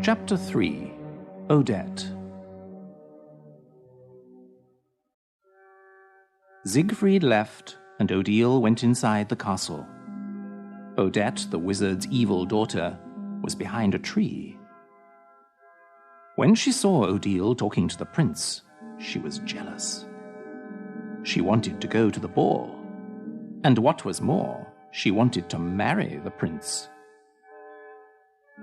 Chapter 3. Odette. Siegfried left, and Odile went inside the castle. Odette, the wizard's evil daughter, was behind a tree. When she saw Odile talking to the prince, she was jealous. She wanted to go to the ball, and what was more, she wanted to marry the prince.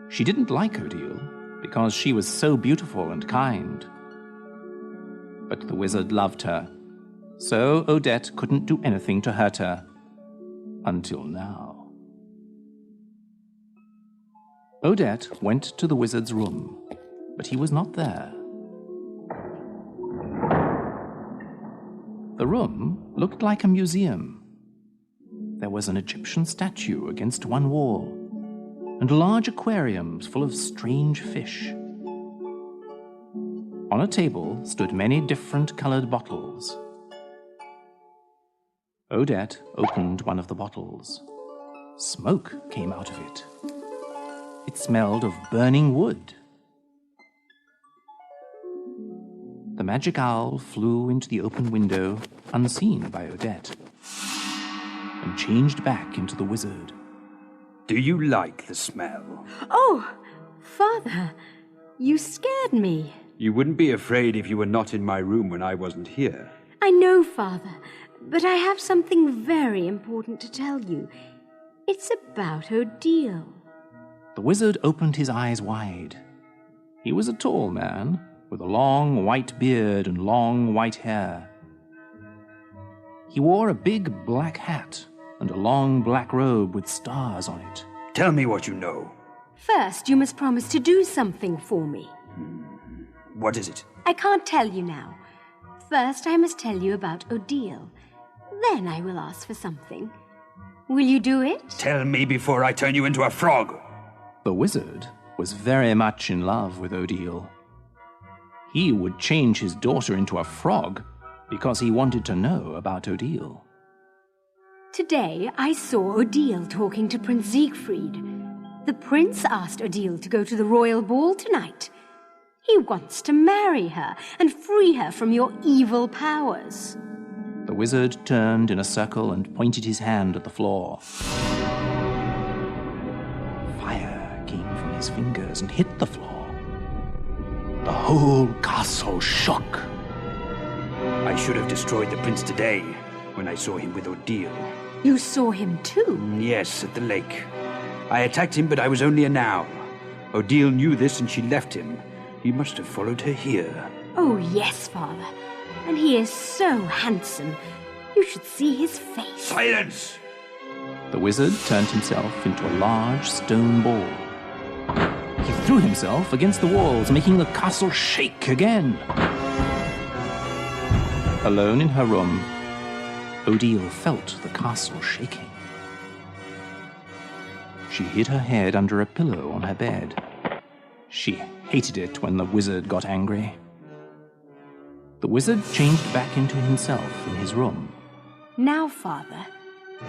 She didn't like Odile because she was so beautiful and kind. But the wizard loved her, so Odette couldn't do anything to hurt her, until now. Odette went to the wizard's room, but he was not there. The room looked like a museum. There was an Egyptian statue against one wall, and large aquariums full of strange fish. On a table stood many different colored bottles. Odette opened one of the bottles. Smoke came out of it. It smelled of burning wood. The magic owl flew into the open window, unseen by Odette, and changed back into the wizard. Do you like the smell? Oh, Father, you scared me. You wouldn't be afraid if you were not in my room when I wasn't here. I know, Father, but I have something very important to tell you. It's about Odile. The wizard opened his eyes wide. He was a tall man, with a long white beard and long white hair. He wore a big black hat and a long black robe with stars on it. Tell me what you know. First, you must promise to do something for me. What is it? I can't tell you now. First, I must tell you about Odile. Then I will ask for something. Will you do it? Tell me before I turn you into a frog. The wizard was very much in love with Odile. He would change his daughter into a frog because he wanted to know about Odile. Today, I saw Odile talking to Prince Siegfried. The prince asked Odile to go to the royal ball tonight. He wants to marry her and free her from your evil powers. The wizard turned in a circle and pointed his hand at the floor. Fire came from his fingers and hit the floor. The whole castle shook. I should have destroyed the prince today when I saw him with Odile. You saw him too? Yes, at the lake. I attacked him, but I was only a noun. Odile knew this and she left him. He must have followed her here. Oh, yes, Father. And he is so handsome. You should see his face. Silence! The wizard turned himself into a large stone ball. He threw himself against the walls, making the castle shake again. Alone in her room, Odile felt the castle shaking. She hid her head under a pillow on her bed. She hated it when the wizard got angry. The wizard changed back into himself in his room. Now, Father,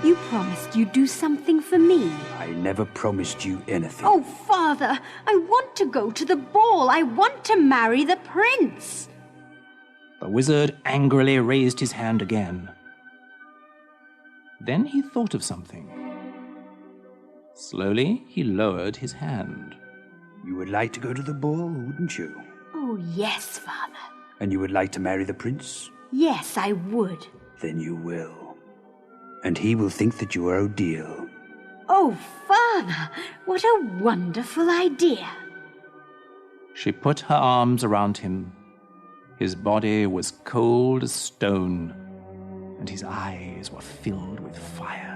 you promised you'd do something for me. I never promised you anything. Oh, Father, I want to go to the ball. I want to marry the prince. The wizard angrily raised his hand again. Then he thought of something. Slowly, he lowered his hand. You would like to go to the ball, wouldn't you? Oh, yes, Father. And you would like to marry the prince? Yes, I would. Then you will. And he will think that you are Odile. Oh, Father, what a wonderful idea. She put her arms around him. His body was cold as stone, and his eyes were filled with fire.